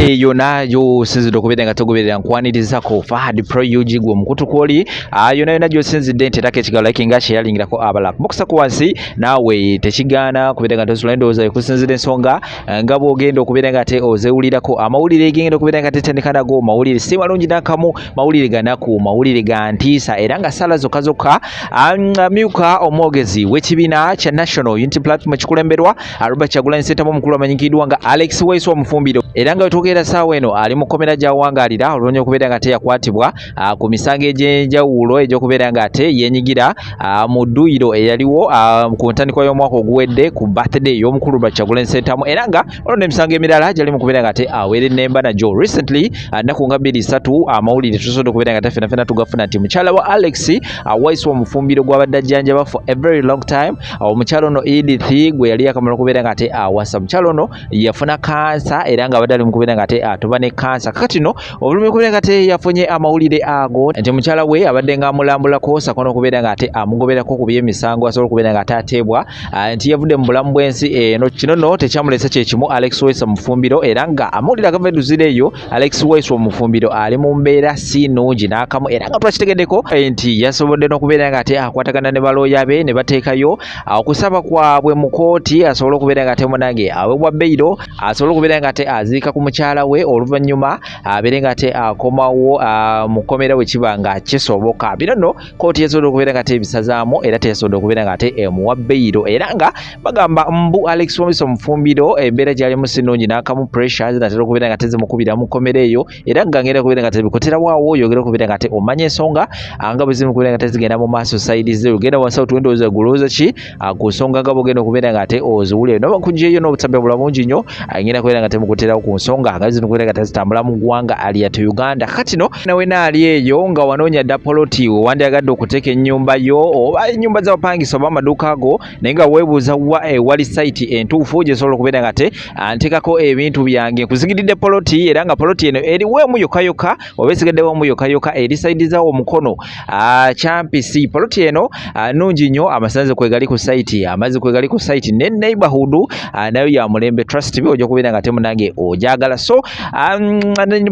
nayo sinzidde okubeera nga togoberera nkwanirizako Fahad Pro UG gwe omukutu kwoli yona gy'osinzidde nteerako ekigalo like nga kyeyalingirako abala bokusa ku wansi naawe tekigaana kubeera nga tosula endowooza ekusinzira ensonga nga bw'ogenda okubeera nga te ozeewulirako amawulire genda okubeera nga tetendeka nago mawulire si malungi n'akamu mawulire ganaku mawulire ga ntiisa era nga sala zokka amyuka omwogezi w'ekibiina kya National Unity Platform ekikulemberwa Robert Kyagulanyi Ssentamu omukulu amanyikiddwa nga Alex Waiswa Mufumbiro era nga wetwogerera ssaawa eno ali mu kkomera gy'awangaalira olw'onya okubeera nga teyakwatibwa ku misango egy'enjawulo egy'okubeera nga ate yenyigira mu dduyiro eyaliwo ku ntandikwa y'omwaka oguwedde ku birthday y'omukulu Robert Kyagulanyi Ssentamu era nga olwo n'emisango emirala gyali mu kubeera nga ate aweera ennemba najjo recently nnaku nga 2-3 amawulire tusobodde okubeera nga tafenafena tugafuna nti mukyala wa Alex Waiswa Mufumbiro gw'abadde ajjanjaba for a very long time omukyala ono Edith gwe yali yakamala okubeera nga ate awasa mukyala ono yafuna kansa era nga abadde ali mu kubeera nga ate atuba ne kansa kakati no obulumi okubeera nga ate yafunye amawulire ago nti mukyala we abadde nga amulambulako sako n'okubeera nga ate amugoberako ku by'emisango asobola okubeera nga ate ateebwa nti yavudde mu bulamu bw'ensi eno kino no tekyamulesa kyekimu Alex Waiswa Mufumbiro era nga amawulire agava eduzira eyo Alex Waiswa Mufumbiro ali mu mbeera si nnungi n'akamu era nga twakitegeddeko nti yasobodde n'okubeera nga ate akwatagana ne balooya be ne bateekayo okusaba kwabwe mu kooti asobole okubeera nga ate munange aweebwa beyiro asobole okubeera nga ate aziika ku mukyala we oluvannyuma abeere nga ate akomawo mu kkomera we kiba nga kisoboka bino nno kooti yasobodde okubeera nga ate ebisazaamu era teyasobodde okubeera nga ate emuwa beyiro era nga bagamba mbu Alex Waiswa Mufumbiro embeera gy'alimu si nnungi n'akamu pressures natera okubeera nga tezimukubira mu kkomera eyo era nga ngenda okubeera nga tebikoterawawo yogera okubeera nga ate omanya ensonga nga bwe zimu okubeera nga tezigenda mu maaso side ze ogenda wansi awo tuwendowooza gulowooza ki ku nsonga nga bw'ogenda okubeera nga ate oziwulire noba nkuggyeyo n'obutabya bulungi nnyo ngenda kubeera nga temukuterawo ku nsonga nga zino okubeera nga tezitambula mu ggwanga aliyate Uganda kati no nawe naali eyo nga wanoonya dda poloti wandiyagadde okuteeka ennyumba yo oba ennyumba z'abapangisa oba amaduuka ago naye nga weebuuza wali site entuufu gyesobola okubeera nga te nteekako ebintu byange nkuzigiridde poloti era nga poloti eno eriweemu yokka oba esigaddewomu yokka eri saidi za omukono Kyampisi poloti eno nnungi nnyo amasanze kwegali ku site amazzi kwegali ku site ne neighborhood nayo ya mulembe trust me ojja kubeera nga temunange ojaagala so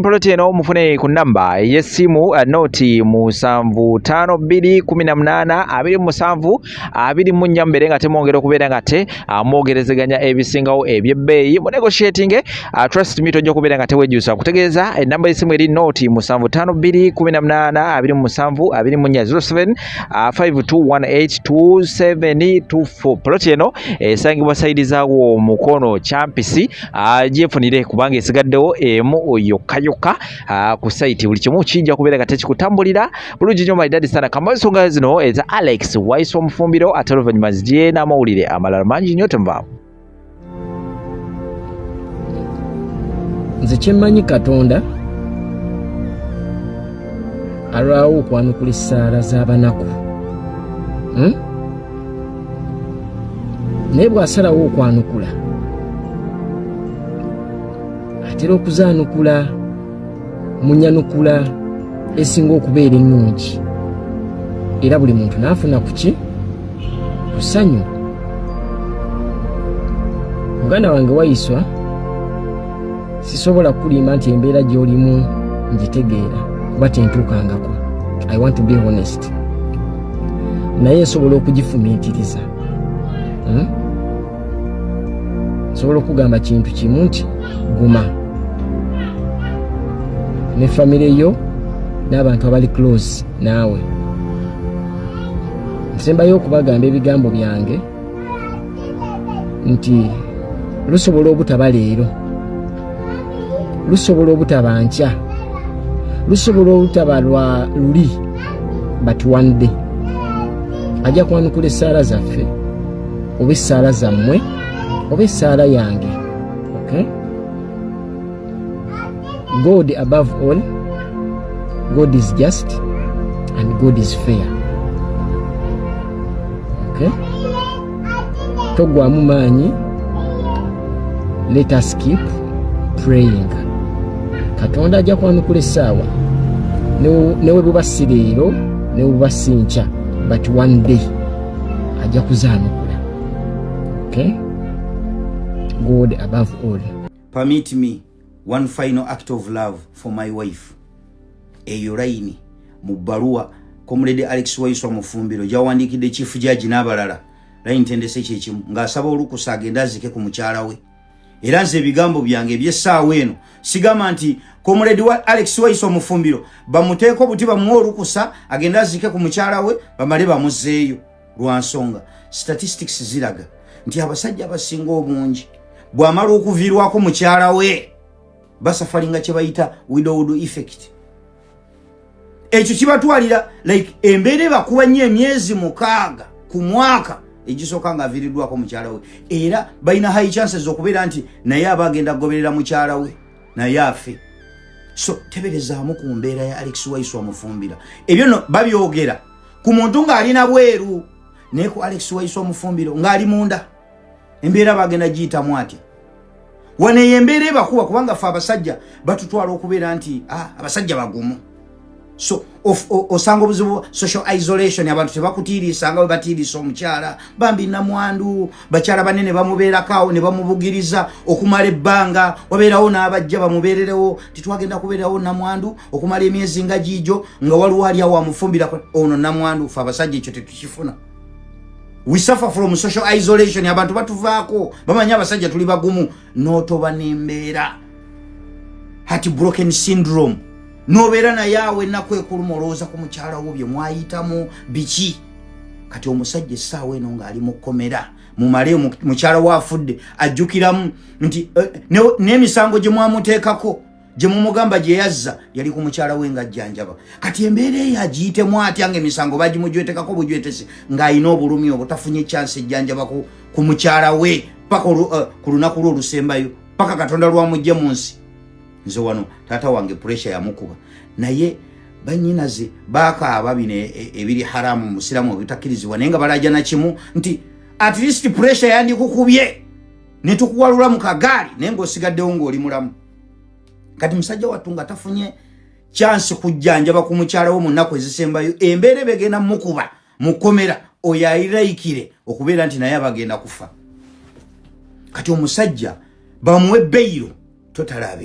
poloti eno mufune ku namba y'essimu noti 752218 mbere nga temwongera okubeera nga te mwogerezeganya ebisingawo ebyebbeeyi mu negotiating trust me tojja kubeera nga tewejusa kutegeeza enamba y'essimu eri noti 752218 52182724 poloti eno esangibwa saidi zaawo omukono Kyampisi gyefunire kubanga esigaddewo emu yokka ku site buli kimu kijja kubeera nga tekikutambulira bulungi nnyo maidadi sana kamba ensonga zino eza Alex Waiswa Mufumbiro ate oluvannyuma zijje n'amawulire amalala mangi nnyo temuvaamu. Nze kyemmanyi Katonda alwawo okwanukula essaala z'abanaku naye bw'asalawo okwanukula atera okuzaanukula munyanukula esinga okubeera ennungi era buli muntu n'afuna ku ki ku ssanyu. Muganda wange Waiswa sisobola kulimba nti embeera gy'olimu ngitegeera kuba tentuukangako. I want to be honest. Naye nsobola okugifumiitiriza. Nsobola okugamba kintu kimu nti guma ne famire yo n'abantu abali close naawe. Nsembayo okubagamba ebigambo byange nti lusobola obutaba leero, lusobola obutaba nkya, lusobola obutaba luli, but one day ajja kwanukula essaala zaffe oba essaala zammwe oba essaala yange. Okay? God above all, God is just and God is fair. Okay? Togwamu maanyi, let us keep praying. Katonda ajja kwanukula essaawa newe buba si leero newe buba si nkya, but one day ajja kuzaanukula. Okay? God above all. Permit me one final act of love for my wife. Eyo line mu bbaluwa Comrade Alex Waiswa Mufumbiro gyawandikidde chief judge n'abalala line tendese kyekimu ng'asaba olukusa agenda azike ku mukyala we. Era nze ebigambo byange eby'essaawa eno sigamba nti Comrade Alex Waiswa Mufumbiro bamuteeko buti bamuwe olukusa agenda azike ku mukyala we bamale bamuzeeyo lwa nsonga statistics ziraga nti abasajja abasinga obungi bw'amala okuviirwako mukyala we basafalinga kye bayita widowed effect. Ekyo kibatwalira like embeera bakuba nnyo emyezi 6 ku mwaka egisooka nga aviiriddwako mukyala we, era balina high chances okubeera nti naye abagenda kugoberera mukyala we naye afe. So teberezaamu ku mbeera ya Alex Waiswa Mufumbira. Ebyo no babyogera ku muntu ng'alina bweru naye ku Alex Waiswa Mufumbiro ng'ali munda embeera bagenda giyitamu atya. Wane embeera bakuba kubanga fe abasajja batutwala okubeera nti abasajja bagumu. So osanga obuzibu social isolation abantu tebakutiirisa nga bwe batiirisa omukyala bambi namwandu bakyala banene bamubeerako ne bamubugiriza okumala ebbanga wabeerawo n'abajja bamubeererewo titwagenda kubeerawo namwandu okumala emyezi nga giijo nga waliwo ali awo amufumbira ono namwandu fe abasajja ekyo tetukifuna. We suffer from social isolation. Abantu batuvaako bamanya abasajja tuli bagumu n'otoba n'embeera heartbroken syndrome nobeera naye awo ennaku ekuluma olowooza ku mukyala wo bye mwayitamu biki. Kati omusajja essaawa eno ng'ali mu kkomera mumale mukyala we afudde ajjukiramu nti n'emisango gye mwamuteekako gye mumugamba gye yazza yali ku mukyala we ng'ajjanjaba. Kati embeera eyo agiyitemu atya ng'emisango bagimujwetekako bujwetesi ng'alina obulumi obutafunye chance ejjanjaba ku mukyala we paka ku lunaku lwe olusembayo paka Katonda lwamujje mu nsi. Nze wano taata wange pressure yamukuba naye banyinaze bakaaba bino ebiri haramu musiramu obitakkirizibwa naye nga balaja na kimu nti at least pressure yandikukubye ne tukuwalula mu kagaali naye ng'osigaddewo ng'oli mulamu. Kati musajja wattu nga tafunye chance kujjanjaba ku mukyala wo mu nnaku ezisembayo embeera begenda mukuba mu kkomera oyo ayiraikire okubeera nti naye abagenda kufa. Kati omusajja bamuwe beyiro totala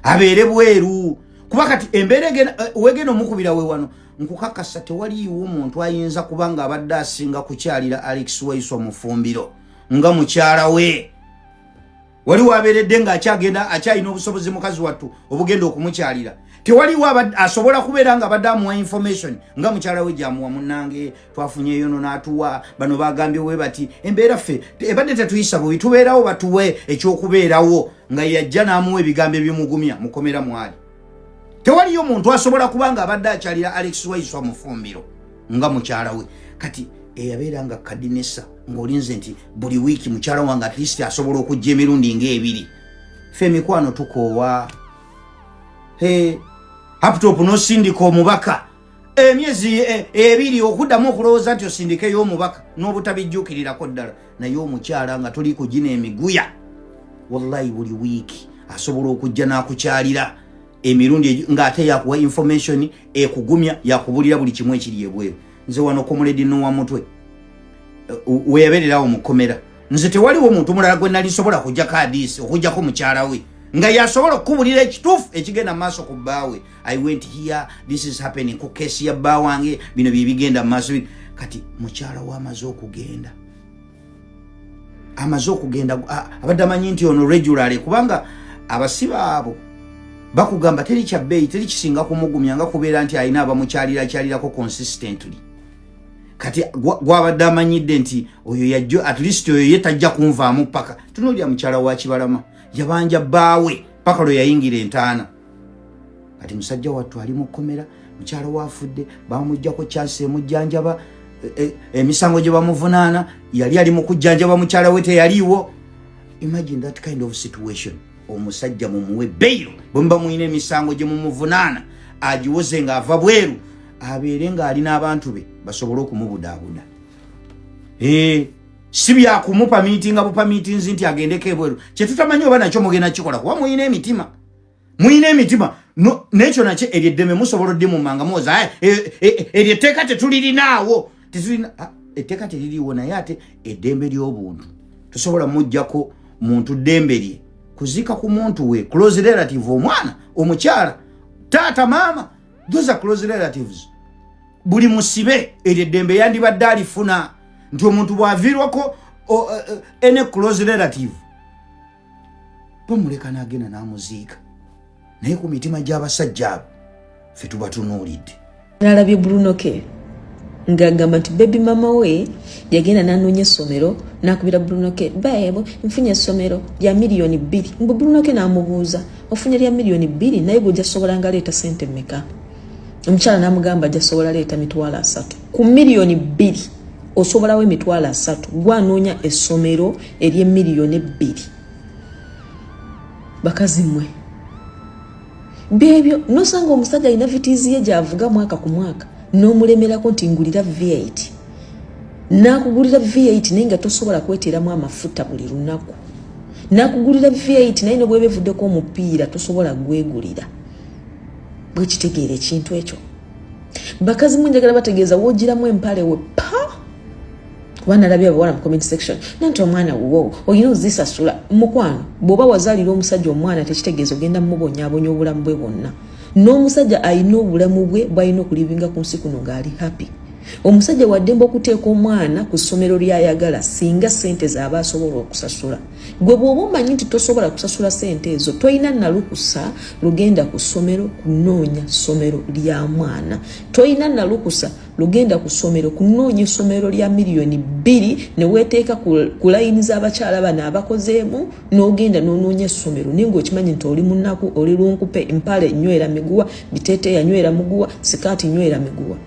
abeere bweru kuba kati embeera wegenda omukubira we wano nkukakasa tewaliiwo omuntu ayinza kubanga abadde asinga kukyalira Alex Waiswa Mufumbiro nga mukyala we. Waliwo abeeredde ng'akyagenda akyalina obusobozi mukazi wattu obugenda okumukyalira. Tewaliwo asobola kubeera nga abadde amuwa information nga mukyala we gyamuwa munnange twafunyeyo no n'atuwa bano bagambye we bati embeera ffe ebadde tetuyisa bubi tubeerawo batuwe ekyokubeerawo nga yajja n'amuwa ebigambo ebimugumya mukomera mwali. Tewaliyo muntu asobola kubanga abadde akyalira Alex Waiswa Mufumbiro nga mukyala we. Kati eyabeera nga kadinesa ng'olinze nti buli wiiki mukyala wange at least asobola okujja emirundi ng'ebiri. Ffe emikwano tukoowa laptop n'osindika omubaka emyezi ebiri okuddamu okulowooza nti osindikeyo omubaka n'obutabijjuukirirako ddala naye omukyala nga tuli kugina emiguya wallahi buli wiiki asobola okujja n'akukyalira emirundi ng'ate yakuwa information ekugumya yakubulira buli kimu ekiri ebweru. Nze wano Comrade Noah Mutwe weyabeererawo mu kkomera nze tewaliwo omuntu mulala gwe nali nsobola kujja kaadiisi okujjako mukyala we nga yasobola okukubulira ekituufu ekigenda mu maaso ku bbaawe. I went here, this is happening ku keesi ya bba wange bino bye bigenda mu maaso. Kati mukyala we amaze okugenda abadde amanyi nti ono regularly kubanga abasiba abo bakugamba teri kyabbeeyi teri kisinga kumugumya nga kubeera nti alina abamukyalirako consistently. Kati gwabadde amanyidde nti oyo yajjo at least oyo ye tajja kunvaamu paka tunoolya mukyala wa Kibalama yabanja bbaawe paka lwe yayingira entaana. Kati musajja wattu ali mu kkomera mukyala wafudde bamujjako chance emujjanjaba emisango gye bamuvunaana yali ali mu kujjanjaba mukyala we teyaliiwo. Imagine that kind of situation. Omusajja mumuwe beyiro bwe muba muyina emisango gye mumuvunaana agiwoze ng'ava bweru abeere ng'alina abantu be basobole okumubudaabuda. Si byakumupa miitinga bupa miitinzi nti agendeko ebweru kyetutamanyi oba nakyo mugenda kikola kuba muyina emitima n'ekyo nakyo eryeddeme musobola odde mumanga muwoza eryo etteeka tetulirinaawo etteeka teririiwo naye ate eddembe ly'obuntu tosobola mujjako muntu ddembe lye kuzika ku muntu we close relative omwana omukyala tata mama those are close relatives buli musibe eddembe yandibadde alifuna nti omuntu bwavirwako ene close relative bamuleka n'agenda n'amuziika naye ku mitima gy'abasajja abo ffe tuba tunuulidde. Nalabye Bruno K ngagamba nti baby mama we yagenda n'anoonya essomero n'akubira Bruno K baebo nfunye essomero lya milioni 2 mbu Bruno K n'amubuuza ofunye lya milioni 2 naye bw'ojja sobola nga leeta sente mmeka? Omukyala n'amugamba ajja sobola leeta mitwalo 3 ku milioni 2 osobolawo emitwalo 3 gwanoonya essomero ery'emiliyoni 2. Bakazi mmwe bebyo nosanga omusajja alina vitiizi ye gy'avuga mwaka ku mwaka n'omulemerako nti ngulira V8 n'akugulira V8 naye nga tosobola kweteramu amafuta buli lunaku n'akugulira V8 naye nobweba evuddeko omupiira tosobola gwegulira. Bwe kitegeera ekintu ekyo bakazi mmwe njagala bategeeza woogiramu empale we pa kuba nalabye abawala mu comment section nanti omwana wo olina ozisasula mukwano bw'oba wazaalira omusajja omwana tekitegeeza ogenda mumubonyaabonya obulamu bwe bwonna n'omusajja alina obulamu bwe bw'alina okulivinga ku nsi kuno ng'ali happy. Omusajja waddemba okuteeka omwana ku ssomero ly'ayagala singa sente z'aba asobola okusasula. Gwe bw'oba omanyi nti tosobola kusasula sente ezo toyina nalukusa lugenda ku ssomero kunoonya ssomero lya mwana. Toyina nalukusa lugenda ku ssomero kunoonya essomero lya miliyoni 2 ne weeteeka ku layini z'abakyala bano abakozeemu n'ogenda n'onoonya essomero naye ng'okimanyi nti oli munnaku oli lunkupe empale nywera miguwa biteeteeya nywera muguwa sikaati nywera miguwa.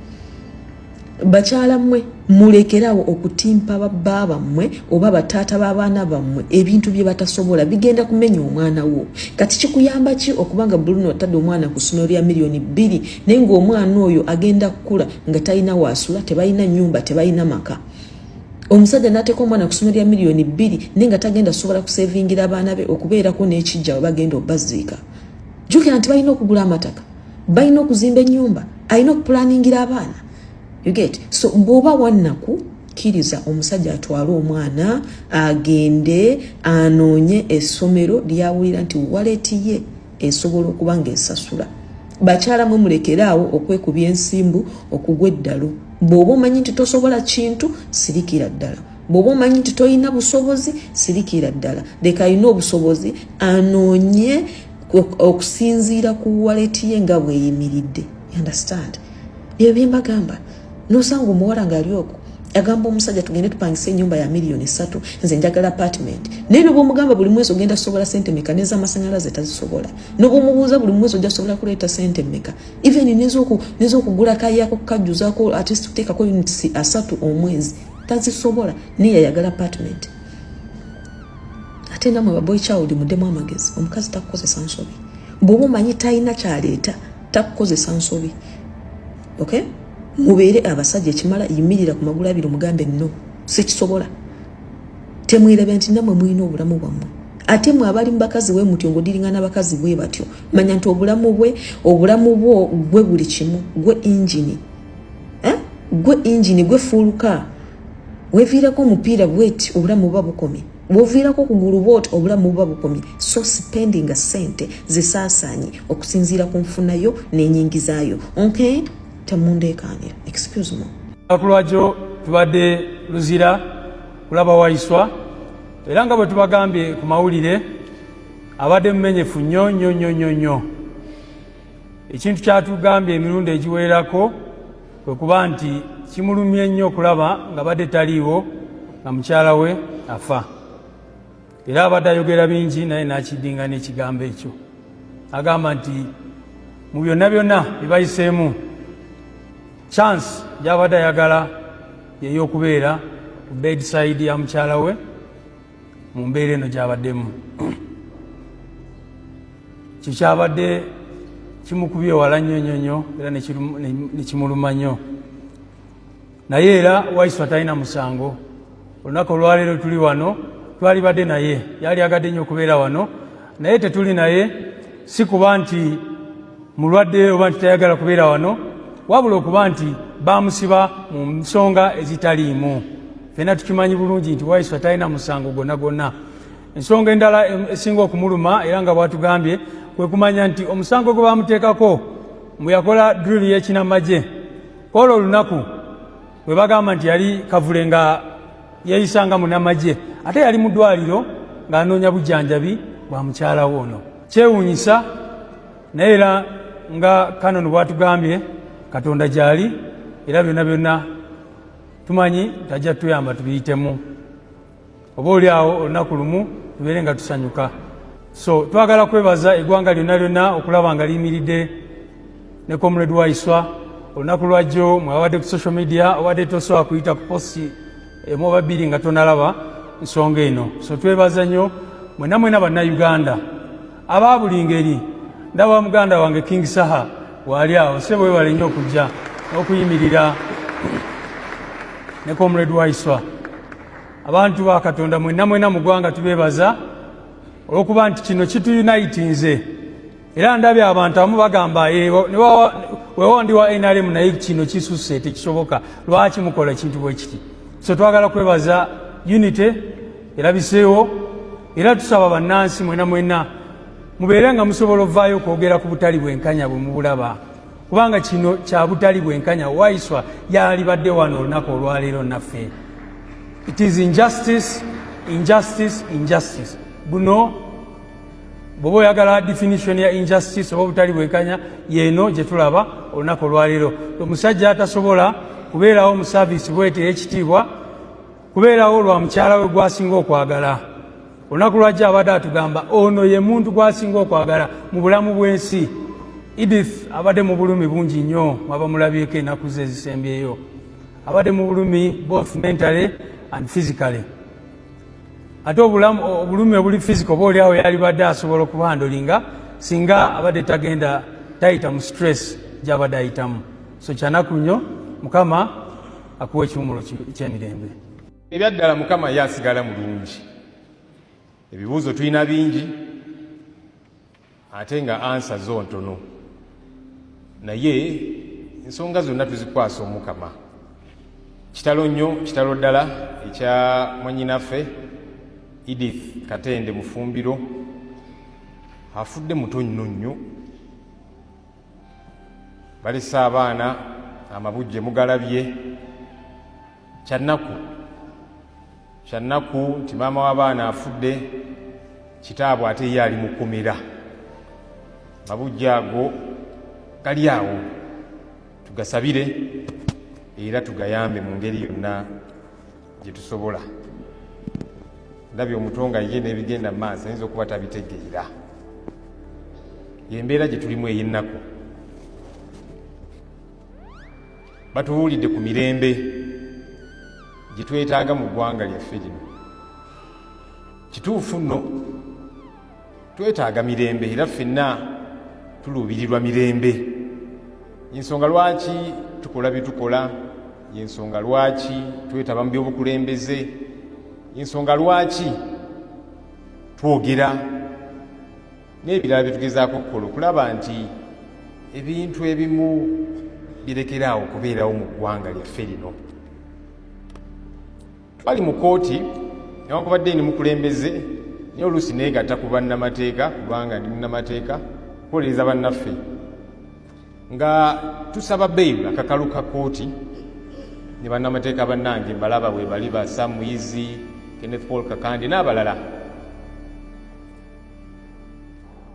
Bakyala mmwe mulekerawo okutimpa babba mmwe oba bataata b'abaana bammwe ebintu bye batasobola bigenda kumenya omwana wo. Kati kikuyamba ki okubanga Bruno otadde omwana ku ssomero lya miliyoni 2 naye ng'omwana oyo agenda kukula nga talina waasula tebalina nnyumba tebalina maka? Omusajja n'ateeka omwana ku ssomero lya miliyoni 2 naye nga tagenda sobola kusevingira abaana be okubeerako n'ekijja we bagenda obbaziika. Jjukira nti balina okugula amataka, balina okuzimba ennyumba, alina okupulaningira abaana. You get? So bwoba wannaku kiriza omusajja atwala omwana agende anoonye essomero lyawulira nti waleti ye esobola okuba ng'esasula. Bakyala mwe mulekeraawo okwekubya ensimbu okugwa eddalo. Bw'oba omanyi nti tosobola kintu sirikira ddala. Bw'oba omanyi nti toyina busobozi sirikira ddala. Leka alina obusobozi anoonye okusinziira ku waleti ye nga bw'eyimiridde. You understand? Bye bye mbagamba. Nosanga omuwala ng'ali okwo agamba omusajja tugende tupangisa ennyumba ya miliyoni 3 nze njagala apartment. Naye bw'omugamba buli mwezi ogenda sobola sente meka n'ez'amasannyalaze tazisobola. N'obwomubuuza buli mwezi ojja sobola kuleeta sente meka. Even n'ez'okugula kayako kukajjuzaako at least tuteekako units 3 omwezi tazisobola naye yayagala apartment. Ate namwe baboy child muddemu amagezi omukazi takukozesa nsobi. Bw'oba omanyi talina kyaleeta takukozesa nsobi. Okay? Mubeere abasajja ekimala yimirira ku magulu abiri mugambe nno sikisobola. Temwirabe nti namwe mulina obulamu bwammwe. Ate mwe abali mu bakazi we mutyo ng'odiringa n'abakazi bwe batyo manya nti obulamu bwo gwe buli kimu gwe injini. Gwe injini gwe fuluka. Weviirako omupiira bweti obulamu buba bukomye. Bw'oviirako okugulu bwoti obulamu buba bukomye. So spending a sente zisaasaanye okusinziira ku nfunayo n'enyingizaayo. Okay? Tamundekanira. Excuse me. Akulwajo tubadde luzira kulaba Waiswa era nga bwe tubagambye ku mawulire abadde mumenyefu nnyo. Ekintu kyatugambye emirundi egiwerako kwe kuba nti kimulumye nnyo okulaba nga badde taliiwo nga mukyala we afa. Era abadde ayogera bingi naye n'akidinga n'ekigambo ekyo. Agamba nti mu byonna bye bayiseemu chance gy'abadde ayagala y'okubeera ku bedside ya mukyala we mu mbeera eno gy'abaddemu. Kikyabadde kimukubye wala nnyo era ne kimuluma nnyo. Naye era Waiswa talina musango. Olunaku olwaleero tuli wano twali badde naye yali agadde nnyo okubeera wano naye tetuli naye si kuba nti mulwadde oba nti tayagala kubeera wano wabula okuba nti bamusiba mu nsonga ezitaliimu. Fena tukimanyi bulungi nti Waiswa talina musango gonna. ensonga endala esinga okumuluma era nga bwatugambye kwe kumanya nti omusango gwe bamuteekako mbu yakola drill y'ekinamagye kwolwo olunaku bwe bagamba nti yali Kavule nga yeeyisanga munnamagye ate yali mu ddwaliro ng'anoonya bujjanjabi bwa mukyala we ono. Kyewuunyisa naye era nga Canon bwatugambye Katonda gy'ali era byonna byonna tumanyi tajja tuyamba tubiyitemu oba oli awo olunaku lumu tubeere nga tusanyuka. So twagala kwebaza eggwanga lyonna lyonna okulaba nga liyimiridde ne Comrade Waiswa olunaku lwajjo mwawadde ku social media owadde tosobola kuyita ku posti emu oba bbiri nga tonalaba nsonga eno. So twebaza nnyo mwena bannayuganda aba buli ngeri. Ndaba muganda wange King Saha wali awo sebo webale nnyo okujja n'okuyimirira ne Comrade Waiswa. Abantu ba Katonda mwena mu ggwanga tubeebaza olw'okuba nti kino kituyunitinze era ndabye abantu abamu bagamba weewa ndi wa NRM naye kino kisusse tekisoboka lwaki mukola kintu bwe kiti. So twagala kwebaza unity erabiseewo era tusaba bannansi mwena mubeere nga musobola ovaayo okwogera ku butali bwenkanya bwe mubulaba kubanga kino kya butali bwenkanya. Waiswa yalibadde wano olunaku olwaleero naffe. It is injustice. Buno bw'oba oyagala definition ya injustice oba obutali bwenkanya yeeno gye tulaba olunaku olwaleero. Omusajja atasobola kubeerawo mu saavisi bwete ey'ekitiibwa kubeerawo lwa mukyala we gwasinga okwagala. Olunaku lwajja abadde atugamba ono ye muntu gwasinga okwagala mu bulamu bw'ensi. Edith abadde mu bulumi bungi nnyo mwaba mulabyeko ennaku ze ezisembyeyo. Abadde mu bulumi both mentally and physically. Ate obulumi obuli physical oba oliawo yalibadde asobola okubuhandolinga singa abadde tagenda tayita mu stress gy'abadde ayitamu. So kyanaku nnyo Mukama akuwa ekiwumulo ky'emirembe. Ebyaddala Mukama yasigala mulungi. Ebibuuzo tulina bingi ate nga ansa zo ntono naye ensonga zonna tuzikwasa Omukama. Kitalo nnyo kitalo ddala ekya mwannyinaffe Edith Katende Mufumbiro afudde muto nnyo balese abaana amabujje mugalabye kyannaku nti maama w'abaana afudde kitaabwe ate ye ali mukomera. Mabujje ago gali awo tugasabire era tugayambe mu ngeri yonna gye tusobola. Ndabye omutonga ye n'ebigenda mu maaso ayinza okuba tabitegeera. Yembeera gye tulimu ey'ennaku. Batuwulidde ku mirembe gye twetaaga mu ggwanga lyaffe lino. Kituufu nno twetaaga mirembe era ffenna tuluubirirwa mirembe. Ensonga lwaki tukola bye tukola, y'ensonga lwaki twetaba mu by'obukulembeze, y'ensonga lwaki twogera n'ebirala bye tugezaako okukola okulaba nti ebintu ebimu birekeraawo okubeerawo mu ggwanga lyaffe lino. Twali mu kooti newankubadde ni mukulembeze naye oluusi neegatta ku bannamateeka kubanga ndi munnamateeka kuwolereza bannaffe nga tusaba bbeeyi akakalu ka kooti ne bannamateeka bannange mbalaba bwe bali ba Sam Muyizi, Kenneth Paul Kakande n'abalala.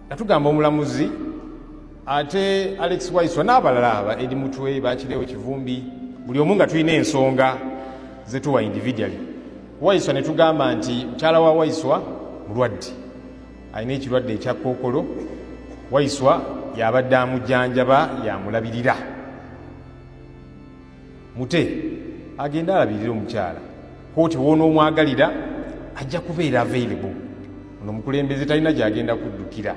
Natugamba omulamuzi ate Alex Waiswa n'abalala aba Edi Mutwe bakireewo Kivumbi buli omu nga tulina ensonga ze tuwa individually. Waiswa ne tugamba nti mukyala wa Waiswa mulwadde alina ekirwadde ekya Kkookolo. Waiswa yabadde amujjanjaba yamulabirira. Mute agenda alabirira omukyala kooti woonoomwagalira ajja kubeera available. Ono omukulembeze talina gy'agenda kuddukira.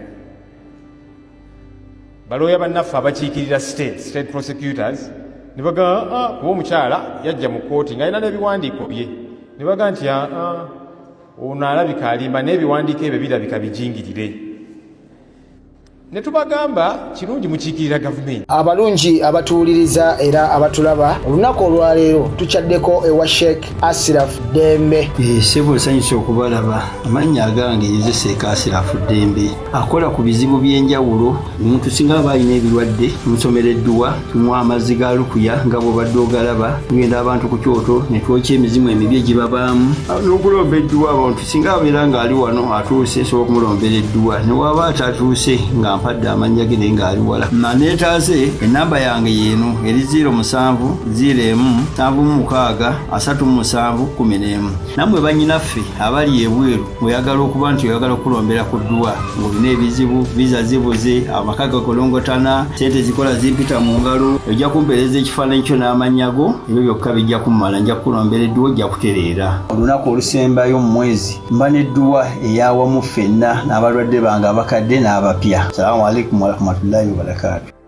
Balooya bannaffe abakiikirira state prosecutors ne bagamba kuba omukyala yajja mu kooti ng'alina n'ebiwandiiko bye ne baga nti ono alabika alimba n'ebiwandiiko ebyo birabika bijingirire. ne tubagamba kirungi mukiikirira gavumenti. Abalungi abatuwuliriza era abatulaba olunaku olwaleero tukyaddeko ewa Sheikh Ashraf Dembe. Ssebo nsanyusa okubalaba. Amannya agange nze Sheikh Ashraf Dembe akola ku bizibu by'enjawulo. Omuntu singa aba alina ebirwadde tumusomereddwa, tumuwa amazzi ga lukuya nga bw'obadde ogalaba, tugenda abantu ku kyoto ne twokya emizimu emibi egibabaamu n'okulomba edduwa. Abantu singa abeera ng'ali wano atuuse sobola okumulombera edduwa, ne waba atatuuse nga mpadde amannya ge naye ng'ali wala. Neetaase ennamba yange yeeno eri 0701763711. Nammwe bannyinaffe abali ebweru oyagala okuba nti oyagala okulombera ku dduwa ng'olina ebizibu, viza zibuze, amaka gakolongotana, sente zikola zimpita mu ngalo, ojja kumpeereza ekifaananyi kyo n'amannya go, ebyo byokka bijja kummala, nja kukulombera edduwa, ojja kutereera. Olunaku olusembayo mu mwezi mba n'edduwa ey'awamu ffenna n'abalwadde bange abakadde n'abapya. Salaamu alaikum warahmatullahi wabarakatuh.